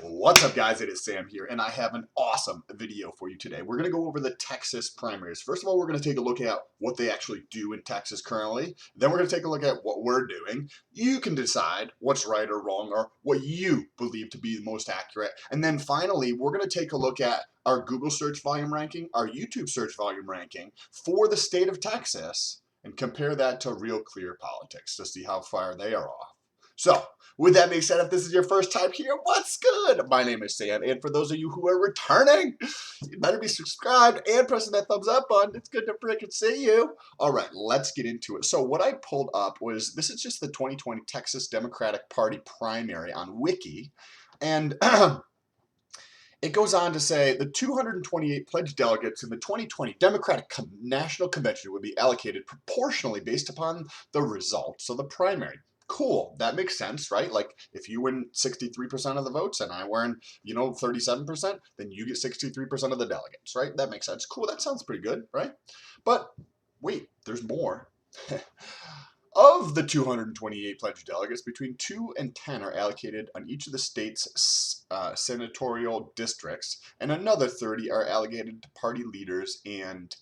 What's up, guys? It is Sam here, and I have an awesome video for you today. We're going to go over the Texas primaries. First of all, we're going to take a look at what they actually do in Texas currently. Then we're going to take a look at what we're doing. You can decide what's right or wrong, or what you believe to be the most accurate. And then finally, we're going to take a look at our Google search volume ranking, our YouTube search volume ranking for the state of Texas, and compare that to Real Clear Politics to see how far they are off. So, with that being said, if this is your first time here, what's good? My name is Sam, and for those of you who are returning, you better be subscribed and pressing that thumbs up button. It's good to freaking see you. All right, let's get into it. So what I pulled up was, this is just the 2020 Texas Democratic Party primary on Wiki, and it goes on to say the 228 pledged delegates in the 2020 Democratic National Convention would be allocated proportionally based upon the results of the primary. Cool, that makes sense, right? Like if you win 63% of the votes and I win, 37%, then you get 63% of the delegates, right? That makes sense. Cool, that sounds pretty good, right? But wait, there's more. Of the 228 pledged delegates, between 2 and 10 are allocated on each of the state's senatorial districts, and another 30 are allocated to party leaders and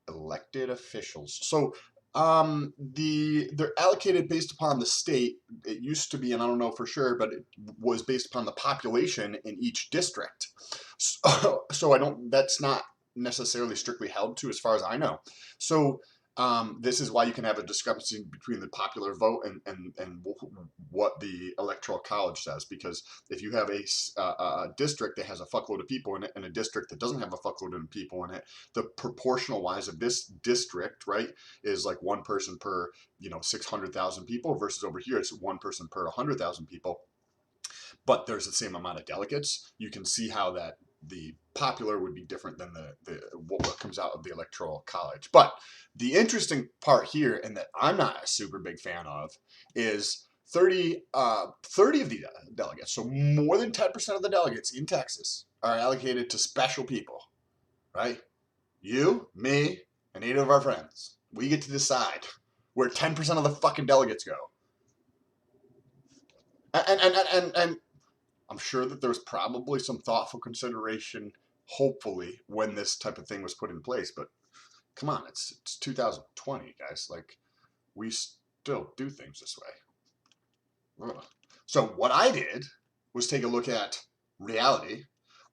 elected officials. So they're allocated based upon the state. It used to be, and I don't know for sure, but it was based upon the population in each district. So I don't, that's not necessarily strictly held to as far as I know. So this is why you can have a discrepancy between the popular vote and what the electoral college says, because if you have a district that has a fuckload of people in it and a district that doesn't have a fuckload of people in it, the proportional wise of this district, right, is like one person per 600,000 people, versus over here it's one person per 100,000 people, but there's the same amount of delegates. You can see how that the popular would be different than what comes out of the electoral college. But the interesting part here, and that I'm not a super big fan of, is 30 of the delegates, so more than 10% of the delegates in Texas are allocated to special people, right? You, me, and 8 of our friends. We get to decide where 10% of the fucking delegates go. And I'm sure that there's probably some thoughtful consideration, hopefully, when this type of thing was put in place. But come on, it's 2020, guys. Like, we still do things this way. Ugh. So what I did was take a look at reality.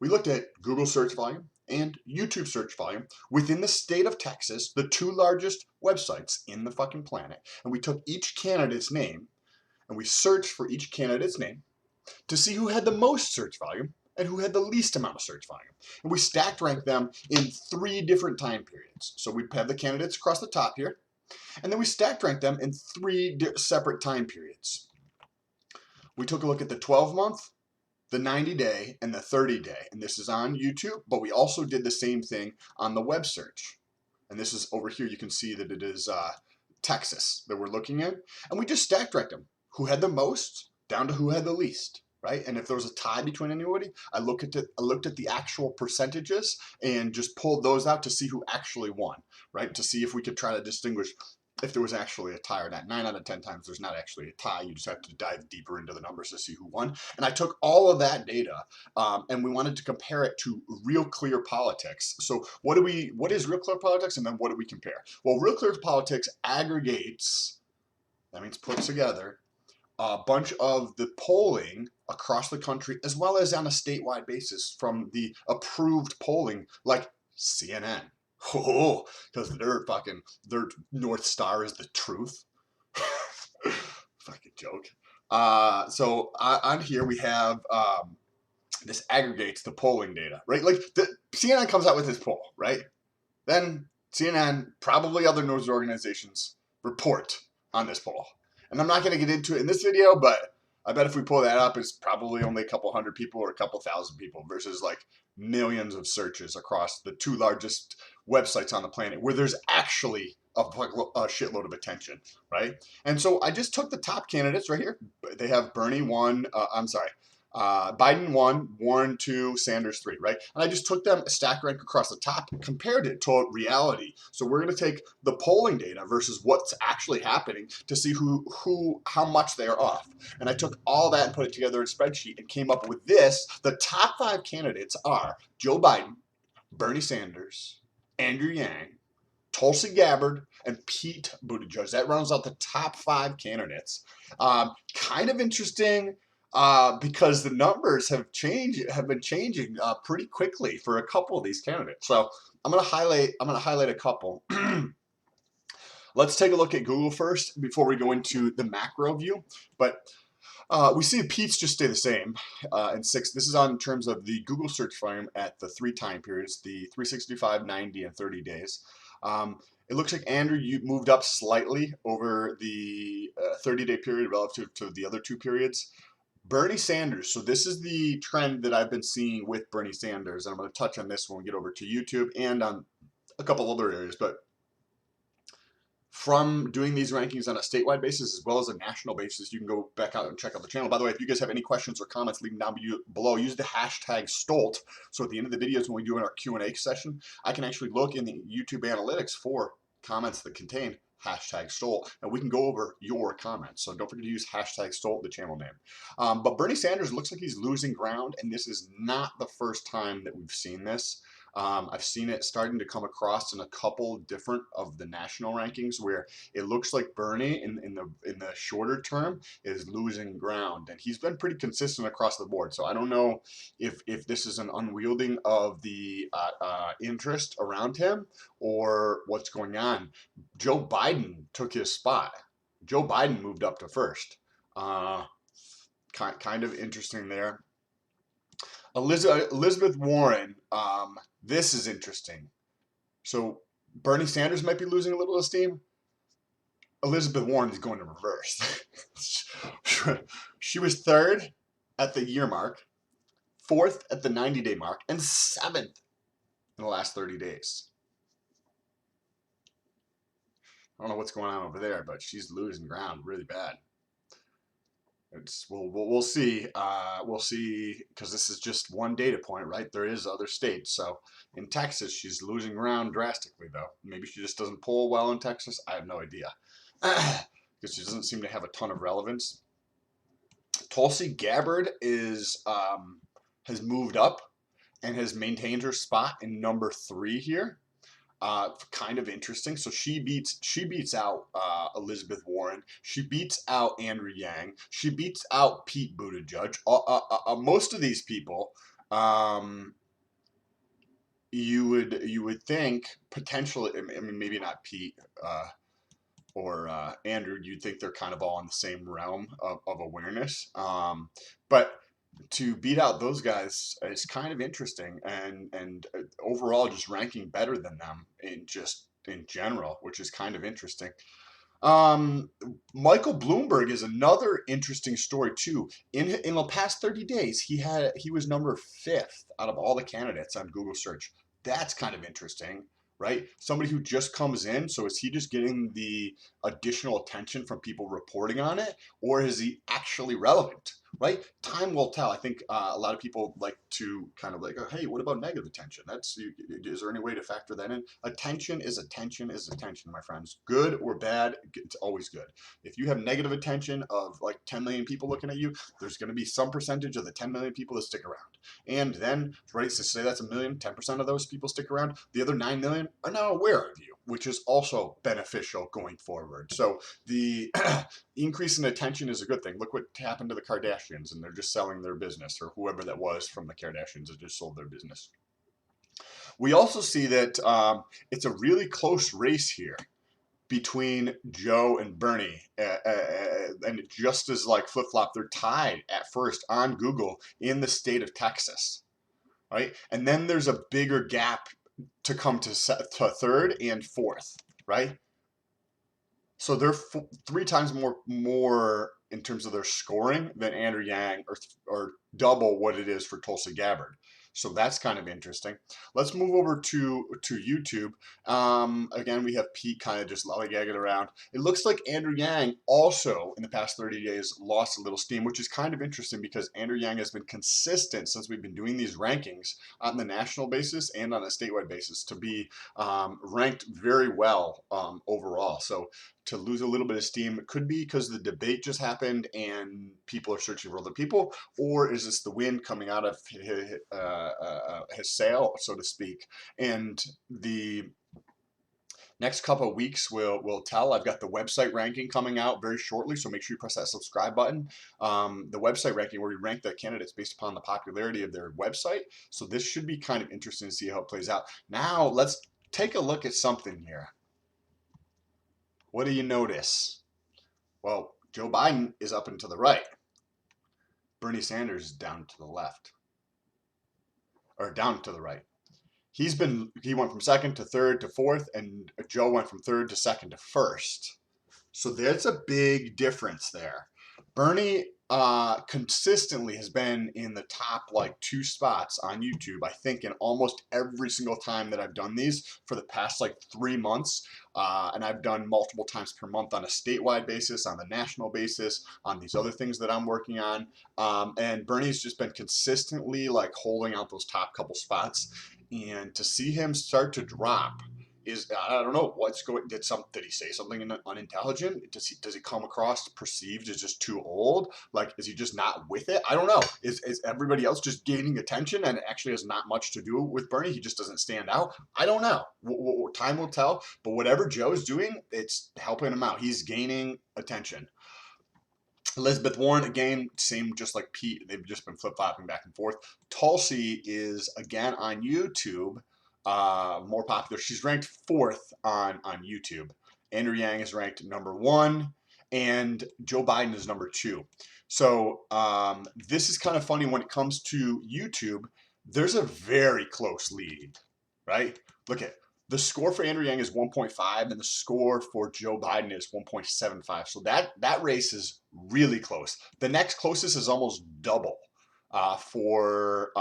We looked at Google search volume and YouTube search volume within the state of Texas, the 2 largest websites in the fucking planet. And we took each candidate's name and we searched for each candidate's name to see who had the most search volume and who had the least amount of search volume. And we stacked ranked them in 3 different time periods. So we have the candidates across the top here, and then we stacked ranked them in 3 separate time periods. We took a look at the 12-month, the 90-day, and the 30-day. And this is on YouTube, but we also did the same thing on the web search. And this is over here, you can see that it is Texas that we're looking at. And we just stacked ranked them. Who had the most down to who had the least, right? And if there was a tie between anybody, I looked at the actual percentages and just pulled those out to see who actually won, right? To see if we could try to distinguish if there was actually a tie or not. 9 out of 10 times there's not actually a tie. You just have to dive deeper into the numbers to see who won. And I took all of that data and we wanted to compare it to Real Clear Politics. So what is Real Clear Politics, and then what do we compare? Well, Real Clear Politics aggregates, that means puts together, a bunch of the polling across the country, as well as on a statewide basis from the approved polling, like CNN. Oh, because their North Star is the truth. Fucking joke. So on here we have this aggregates the polling data, right? Like CNN comes out with this poll, right? Then CNN, probably other news organizations, report on this poll. And I'm not going to get into it in this video, but I bet if we pull that up, it's probably only a couple hundred people or a couple thousand people versus like millions of searches across the 2 largest websites on the planet where there's actually a shitload of attention, right? And so I just took the top candidates right here. They have Bernie 1, Biden 1, Warren 2, Sanders 3, right? And I just took them stack rank across the top, compared it to reality. So we're going to take the polling data versus what's actually happening to see how much they are off. And I took all that and put it together in a spreadsheet and came up with this. The top 5 candidates are Joe Biden, Bernie Sanders, Andrew Yang, Tulsi Gabbard, and Pete Buttigieg. That rounds out the top 5 candidates. Kind of interesting because the numbers have been changing pretty quickly for a couple of these candidates. So I'm gonna highlight a couple. Let's take a look at Google first before we go into the macro view. But we see Pete's just stay the same in 6. This is on terms of the Google search frame at the 3 time periods, the 365, 90, and 30 days. It looks like Andrew, you moved up slightly over the 30-day period relative to the other 2 periods. Bernie Sanders, so this is the trend that I've been seeing with Bernie Sanders. And I'm going to touch on this when we get over to YouTube and on a couple other areas. But from doing these rankings on a statewide basis as well as a national basis, you can go back out and check out the channel. By the way, if you guys have any questions or comments, leave them down below. Use the hashtag STOLT. So at the end of the videos when we do in our Q&A session, I can actually look in the YouTube analytics for comments that contain hashtag STOLT, and we can go over your comments. So don't forget to use hashtag STOLT, the channel name. But Bernie Sanders looks like he's losing ground, and this is not the first time that we've seen this. I've seen it starting to come across in a couple different of the national rankings where it looks like Bernie in the shorter term is losing ground, and he's been pretty consistent across the board. So I don't know if this is an unwielding of the interest around him or what's going on. Joe Biden took his spot. Joe Biden moved up to first. Kind of interesting there. Elizabeth Warren, this is interesting. So Bernie Sanders might be losing a little esteem. Elizabeth Warren is going to reverse. She was 3rd at the year mark, 4th at the 90-day mark, and 7th in the last 30 days. I don't know what's going on over there, but she's losing ground really bad. We'll see. We'll see, because this is just one data point, right? There is other states. So in Texas, she's losing ground drastically, though. Maybe she just doesn't poll well in Texas. I have no idea, because she doesn't seem to have a ton of relevance. Tulsi Gabbard has moved up and has maintained her spot in number 3 here. Kind of interesting. So she beats out Elizabeth Warren. She beats out Andrew Yang. She beats out Pete Buttigieg. Most of these people, you would think potentially. I mean, maybe not Pete or Andrew. You'd think they're kind of all in the same realm of awareness. But to beat out those guys is kind of interesting, and overall just ranking better than them in general, which is kind of interesting. Michael Bloomberg is another interesting story too. In the past 30 days, he was number 5th out of all the candidates on Google search. That's kind of interesting, right? Somebody who just comes in, so is he just getting the additional attention from people reporting on it, or is he actually relevant? Right? Time will tell. I think a lot of people like to kind of like, oh, hey, what about negative attention? Is there any way to factor that in? Attention is attention, my friends. Good or bad, it's always good. If you have negative attention of like 10 million people looking at you, there's going to be some percentage of the 10 million people that stick around. And then, right, so say that's a million, 10% of those people stick around. The other 9 million are now aware of you, which is also beneficial going forward. So the increase in attention is a good thing. Look what happened to the Kardashians, and they're just selling their business, or whoever that was from the Kardashians that just sold their business. We also see that it's a really close race here between Joe and Bernie, and just as like flip-flop, they're tied at first on Google in the state of Texas, right? And then there's a bigger gap to come to 3rd and 4th, right? So they're 3 times more in terms of their scoring than Andrew Yang, or double what it is for Tulsi Gabbard. So that's kind of interesting. Let's move over to YouTube. Again, we have Pete kind of just lollygagging around. It looks like Andrew Yang also in the past 30 days lost a little steam, which is kind of interesting because Andrew Yang has been consistent since we've been doing these rankings on the national basis and on a statewide basis to be ranked very well overall. So to lose a little bit of steam, it could be because the debate just happened and people are searching for other people, or is this the wind coming out of his sail, so to speak? And the next couple of weeks will tell. I've got the website ranking coming out very shortly, so make sure you press that subscribe button. The website ranking, where we rank the candidates based upon the popularity of their website. So this should be kind of interesting to see how it plays out. Now let's take a look at something here. What do you notice? Well, Joe Biden is up and to the right. Bernie Sanders is down to the left, or down to the right. He went from second to third to fourth, and Joe went from third to second to first. So there's a big difference there. Bernie consistently has been in the top like 2 spots on YouTube, I think, in almost every single time that I've done these for the past like 3 months. And I've done multiple times per month on a statewide basis, on the national basis, on these other things that I'm working on. And Bernie's just been consistently like holding out those top couple spots. And to see him start to drop is, I don't know what's going. Did he say something unintelligent? Does he come across perceived as just too old? Like, is he just not with it? I don't know. Is everybody else just gaining attention and it actually has not much to do with Bernie? He just doesn't stand out. I don't know. Time will tell. But whatever Joe's doing, it's helping him out. He's gaining attention. Elizabeth Warren, again, same, just like Pete. They've just been flip-flopping back and forth. Tulsi is, again, on YouTube, more popular. She's ranked 4th on YouTube. Andrew Yang is ranked number 1, and Joe Biden is number 2. So this is kind of funny when it comes to YouTube. There's a very close lead, right? Look at the score for Andrew Yang is 1.5, and the score for Joe Biden is 1.75. So that race is really close. The next closest is almost double for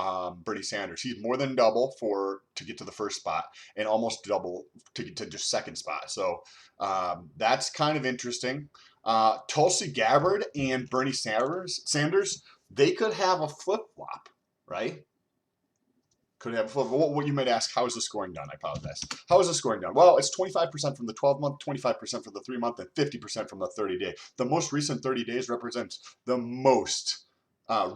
Bernie Sanders. He's more than double to get to the first spot, and almost double to get to just second spot. So that's kind of interesting. Tulsi Gabbard and Bernie Sanders, they could have a flip-flop, right? Could have what you might ask, how is the scoring done? I apologize. How is the scoring done? Well, it's 25% from the 12-month, 25% from the 3-month, and 50% from the 30-day. The most recent 30 days represents the most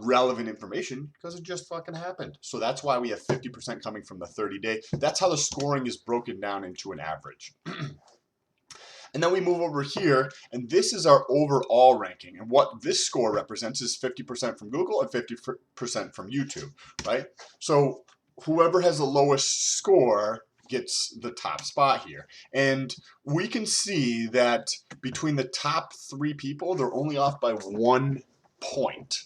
relevant information because it just fucking happened. So that's why we have 50% coming from the 30-day. That's how the scoring is broken down into an average. And then we move over here, and this is our overall ranking. And what this score represents is 50% from Google and 50% from YouTube, right? So whoever has the lowest score gets the top spot here. And we can see that between the top 3 people, they're only off by 1 point.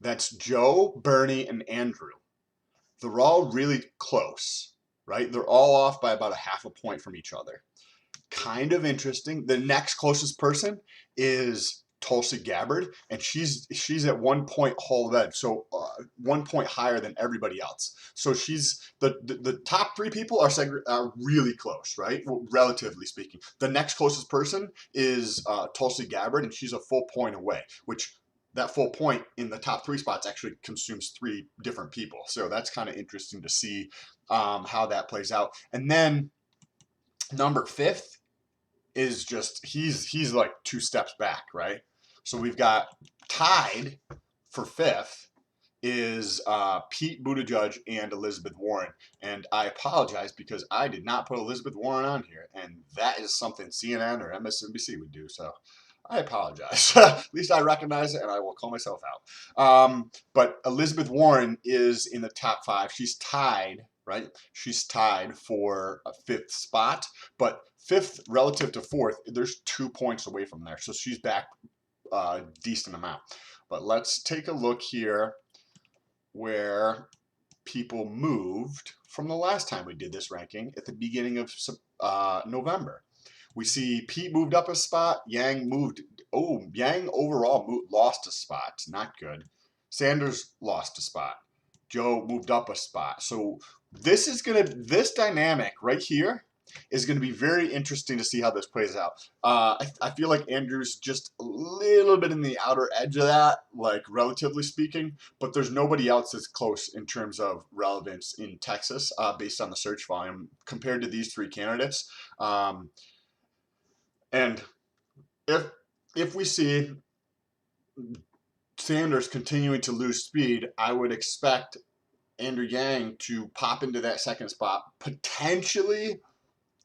That's Joe, Bernie, and Andrew. They're all really close, right? They're all off by about a half a point from each other. Kind of interesting. The next closest person is Tulsi Gabbard, and she's at 1 point whole of so 1 point higher than everybody else. So she's the top 3 people are really close, right? Well, relatively speaking. The next closest person is Tulsi Gabbard, and she's a full point away, which that full point in the top 3 spots actually consumes 3 different people. So that's kind of interesting to see how that plays out. And then number 5th is just, he's like 2 steps back, right? So we've got tied for 5th is Pete Buttigieg and Elizabeth Warren. And I apologize because I did not put Elizabeth Warren on here, and that is something CNN or MSNBC would do. So I apologize. At least I recognize it, and I will call myself out. But Elizabeth Warren is in the top 5. She's tied, right? She's tied for a 5th spot, but 5th relative to 4th, there's 2 points away from there. So she's back a decent amount. But let's take a look here where people moved from the last time we did this ranking at the beginning of November. We see Pete moved up a spot. Yang overall lost a spot. Not good. Sanders lost a spot. Joe moved up a spot. So this dynamic right here is gonna be very interesting to see how this plays out. I feel like Andrew's just a little bit in the outer edge of that, like relatively speaking, but there's nobody else that's close in terms of relevance in Texas, based on the search volume compared to these three candidates. And if we see Sanders continuing to lose speed, I would expect Andrew Yang to pop into that second spot, potentially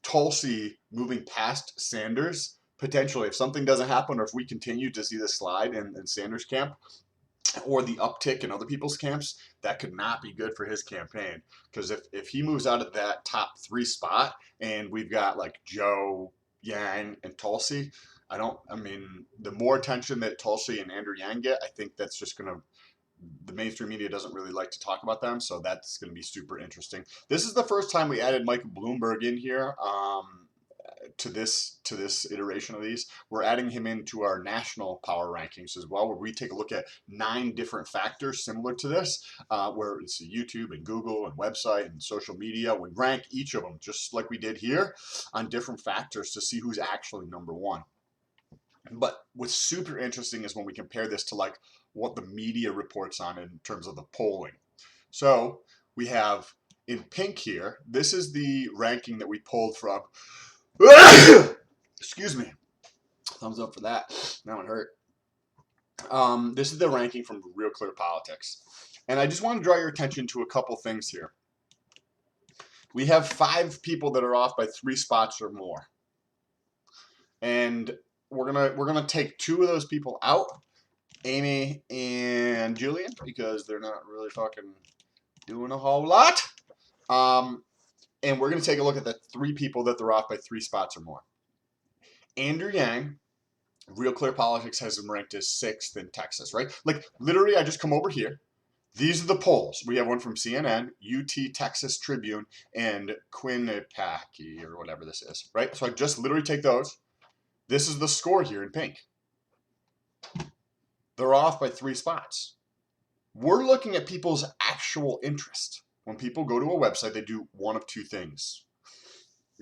Tulsi moving past Sanders, potentially if something doesn't happen or if we continue to see the slide in Sanders' camp or the uptick in other people's camps, that could not be good for his campaign. Because if he moves out of that top 3 spot and we've got like Joe, Yang, and Tulsi, I mean, the more attention that Tulsi and Andrew Yang get, I think that's just going to, the mainstream media doesn't really like to talk about them, so that's going to be super interesting. This is the first time we added Michael Bloomberg in here, to this iteration of these. We're adding him into our national power rankings as well, where we take a look at 9 different factors similar to this, where it's YouTube and Google and website and social media. We rank each of them just like we did here on different factors to see who's actually number one. But what's super interesting is when we compare this to like what the media reports on in terms of the polling. So we have in pink here, this is the ranking that we pulled from. Excuse me. Thumbs up for that. That one hurt. This is the ranking from Real Clear Politics. And I just want to draw your attention to a couple things here. We have 5 people that are off by 3 spots or more. And we're gonna take 2 of those people out, Amy and Julian, because they're not really fucking doing a whole lot. And we're gonna take a look at the 3 people that they're off by 3 spots or more. Andrew Yang, Real Clear Politics has him ranked as 6th in Texas, right? Like literally, I just come over here. These are the polls. We have one from CNN, UT Texas Tribune, and Quinnipiac or whatever this is, right? So I just literally take those. This is the score here in pink. They're off by 3 spots. We're looking at people's actual interest. When people go to a website, they do one of 2 things,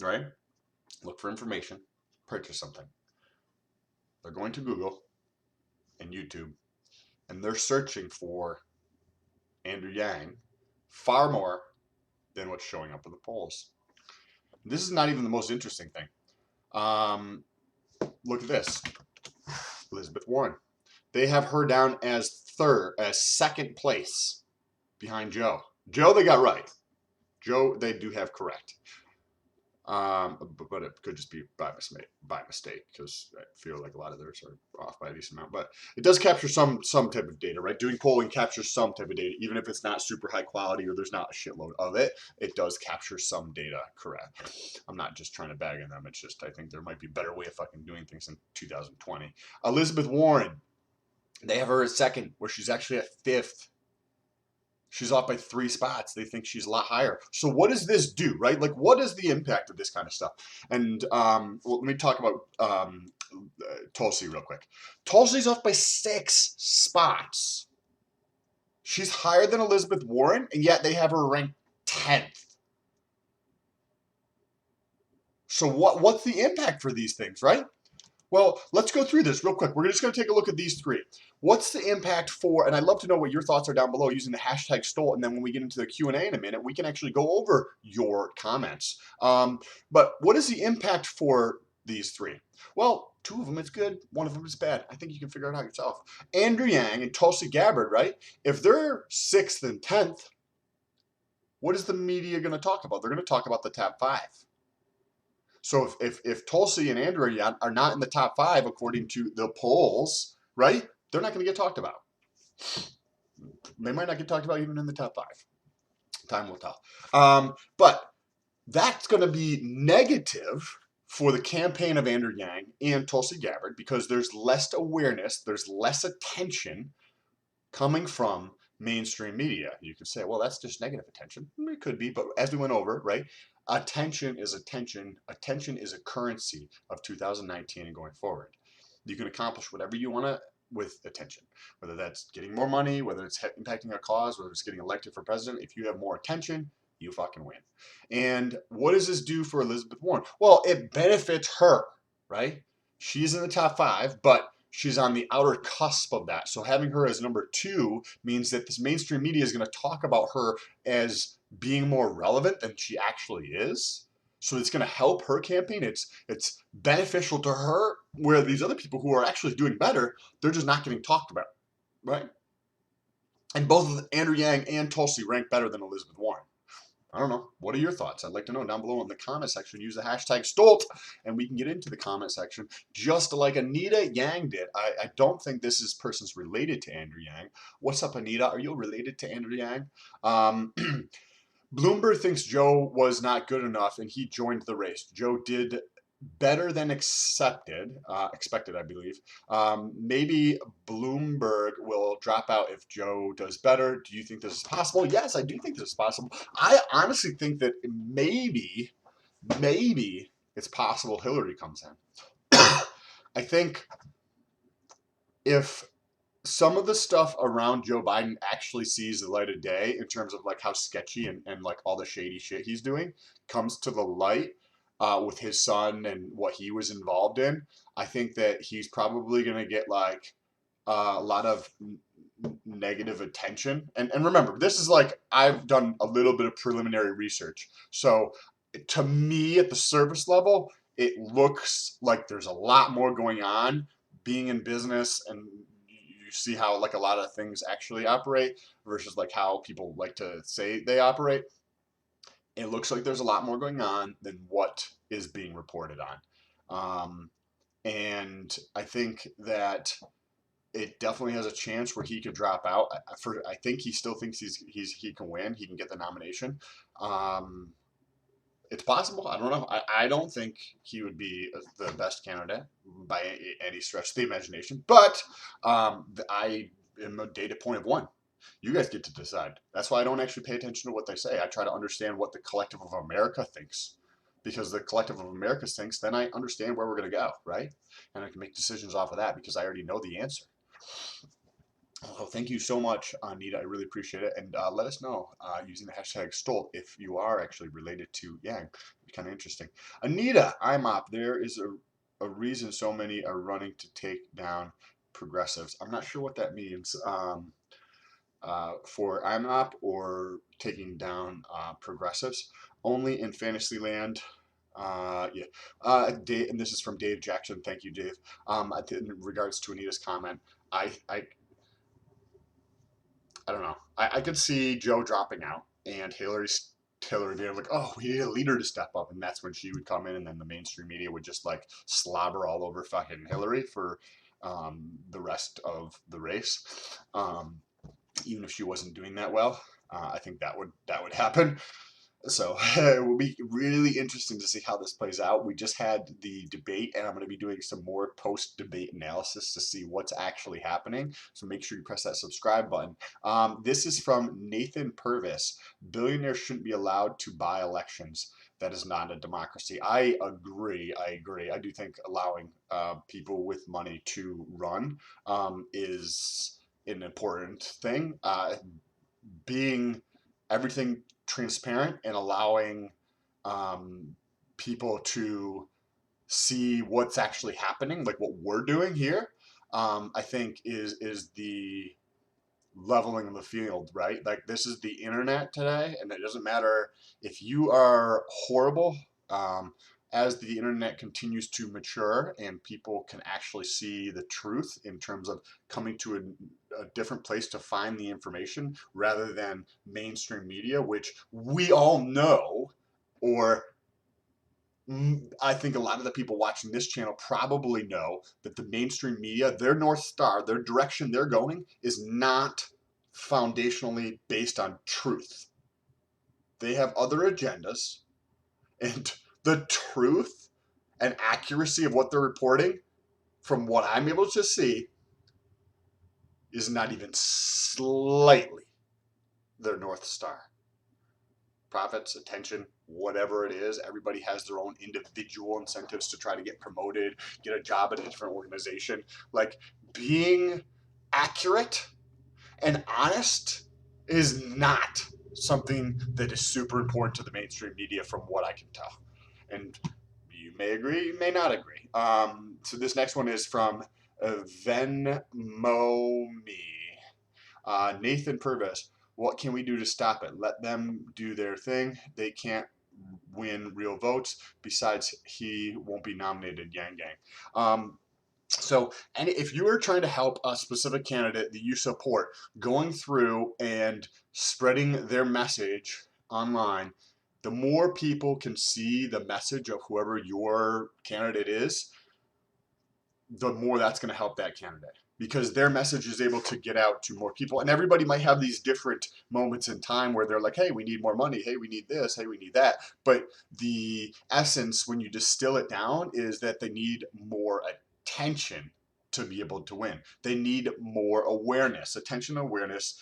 right? Look for information, purchase something. They're going to Google and YouTube, and they're searching for Andrew Yang far more than what's showing up in the polls. This is not even the most interesting thing. Look at this. Elizabeth Warren. They have her down as 2nd place behind Joe. Joe, they got right. Joe, they do have correct. But it could just be by mistake, because I feel like a lot of theirs are off by a decent amount. But it does capture some type of data, right? Doing polling captures some type of data, even if it's not super high quality or there's not a shitload of it. It does capture some data correct. I'm not just trying to bag on them. It's just I think there might be a better way of fucking doing things in 2020. Elizabeth Warren, they have her at 2nd, where she's actually at 5th. She's off by 3 spots. They think she's a lot higher. So what does this do, right? Like, what is the impact of this kind of stuff? And well, let me talk about Tulsi real quick. Tulsi's off by 6 spots. She's higher than Elizabeth Warren, and yet they have her ranked 10th. So what's the impact for these things, right? Well, let's go through this real quick. We're just going to take a look at these 3. What's the impact for, and I'd love to know what your thoughts are down below using the hashtag Stolt, and then when we get into the Q&A in a minute, we can actually go over your comments. But what is the impact for these 3? Well, 2 of them is good, 1 of them is bad. I think you can figure it out yourself. Andrew Yang and Tulsi Gabbard, right? If they're 6th and 10th, what is the media going to talk about? They're going to talk about the top 5. So if Tulsi and Andrew are not in the top 5 according to the polls, right? They're not going to get talked about. They might not get talked about even in the top 5. Time will tell. But that's going to be negative for the campaign of Andrew Yang and Tulsi Gabbard, because there's less awareness, there's less attention coming from mainstream media. You could say, well, that's just negative attention. It could be, but as we went over, right? Attention is attention. Attention is a currency of 2019 and going forward. You can accomplish whatever you want to with attention, whether that's getting more money, whether it's impacting a cause, whether it's getting elected for president. If you have more attention, you fucking win. And what does this do for Elizabeth Warren? Well, it benefits her, right? She's in the top 5, but she's on the outer cusp of that. So having her as number 2 means that this mainstream media is going to talk about her as being more relevant than she actually is. So it's going to help her campaign. It's beneficial to her, where these other people who are actually doing better, they're just not getting talked about, right? And both Andrew Yang and Tulsi rank better than Elizabeth Warren. I don't know. What are your thoughts? I'd like to know down below in the comment section. Use the hashtag Stolt, and we can get into the comment section just like Anita Yang did. I don't think this person's related to Andrew Yang. What's up, Anita? Are you related to Andrew Yang? Bloomberg thinks Joe was not good enough, and he joined the race. Joe did better than expected, I believe. Maybe Bloomberg will drop out if Joe does better. Do you think this is possible? Yes, I do think this is possible. I honestly think that maybe it's possible Hillary comes in. I think if some of the stuff around Joe Biden actually sees the light of day in terms of like how sketchy and like all the shady shit he's doing comes to the light, with his son and what he was involved in, I think that he's probably going to get like a lot of negative attention. And remember, this is like, I've done a little bit of preliminary research. So to me, at the surface level, it looks like there's a lot more going on being in business, and you see how like a lot of things actually operate versus like how people like to say they operate. It looks like there's a lot more going on than what is being reported on. And I think that it definitely has a chance where he could drop out. I think he still thinks he can win. He can get the nomination. It's possible. I don't know. I don't think he would be the best candidate by any stretch of the imagination. But I am a data point of 1. You guys get to decide. That's why I don't actually pay attention to what they say. I try to understand what the collective of America thinks. Because the collective of America thinks, then I understand where we're going to go, right? And I can make decisions off of that because I already know the answer. So thank you so much, Anita. I really appreciate it. And let us know using the hashtag Stolt if you are actually related to Yang. It'd be kind of interesting. Anita, IMOP, there is a reason so many are running to take down progressives. I'm not sure what that means. For IMOP or taking down progressives. Only in Fantasyland. Dave, and this is from Dave Jackson. Thank you, Dave. In regards to Anita's comment, I don't know. I could see Joe dropping out and Hillary being like, oh, we need a leader to step up, and that's when she would come in, and then the mainstream media would just like slobber all over fucking Hillary for the rest of the race. Even if she wasn't doing that well, I think that would happen. So it will be really interesting to see how this plays out. We just had the debate, and I'm going to be doing some more post-debate analysis to see what's actually happening. So make sure you press that subscribe button. This is from Nathan Purvis. Billionaires shouldn't be allowed to buy elections. That is not a democracy. I agree. I do think allowing people with money to run is an important thing. Being everything transparent and allowing people to see what's actually happening, like what we're doing here, I think is the leveling of the field, right? Like this is the internet today, and it doesn't matter if you are horrible. As the internet continues to mature and people can actually see the truth in terms of coming to a different place to find the information rather than mainstream media, which we all know, or I think a lot of the people watching this channel probably know that the mainstream media, their North Star, their direction they're going is not foundationally based on truth. They have other agendas, and the truth and accuracy of what they're reporting, from what I'm able to see, is not even slightly their North Star. Profits, attention, whatever it is, everybody has their own individual incentives to try to get promoted, get a job at a different organization. Like, being accurate and honest is not something that is super important to the mainstream media from what I can tell. And you may agree, you may not agree. So this next one is from Venmo Me. Nathan Purvis, what can we do to stop it? Let them do their thing. They can't win real votes. Besides, he won't be nominated. Yang Gang. So, and if you are trying to help a specific candidate that you support, going through and spreading their message online, the more people can see the message of whoever your candidate is, the more that's going to help that candidate, because their message is able to get out to more people. And everybody might have these different moments in time where they're like, hey, we need more money, hey, we need this, hey, we need that. But the essence, when you distill it down, is that they need more attention to be able to win. They need more awareness. Attention awareness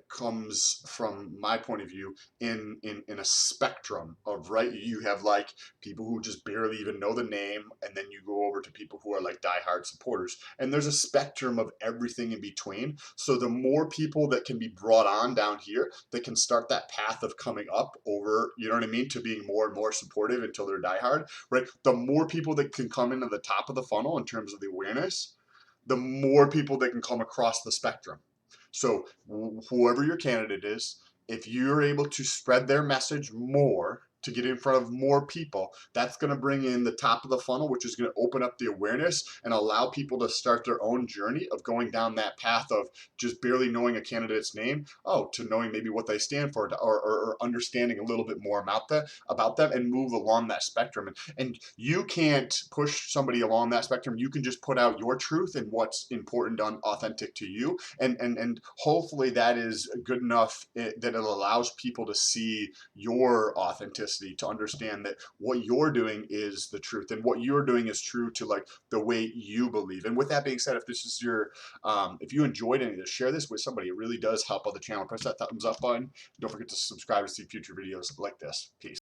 comes, from my point of view, in a spectrum of, right, you have like people who just barely even know the name, and then you go over to people who are like diehard supporters, and there's a spectrum of everything in between. So the more people that can be brought on down here, that can start that path of coming up over, you know what I mean, to being more and more supportive until they're diehard, right? The more people that can come into the top of the funnel in terms of the awareness, the more people that can come across the spectrum. So whoever your candidate is, if you're able to spread their message more to get in front of more people, that's going to bring in the top of the funnel, which is going to open up the awareness and allow people to start their own journey of going down that path of just barely knowing a candidate's name, to knowing maybe what they stand for, or understanding a little bit more about them, and move along that spectrum. And you can't push somebody along that spectrum. You can just put out your truth and what's important and authentic to you, and hopefully that is good enough that it allows people to see your authenticity, to understand that what you're doing is the truth, and what you're doing is true to like the way you believe. And with that being said, if this is your if you enjoyed any of this, share this with somebody. It really does help out the channel. Press that thumbs up button. Don't forget to subscribe to see future videos like this. Peace.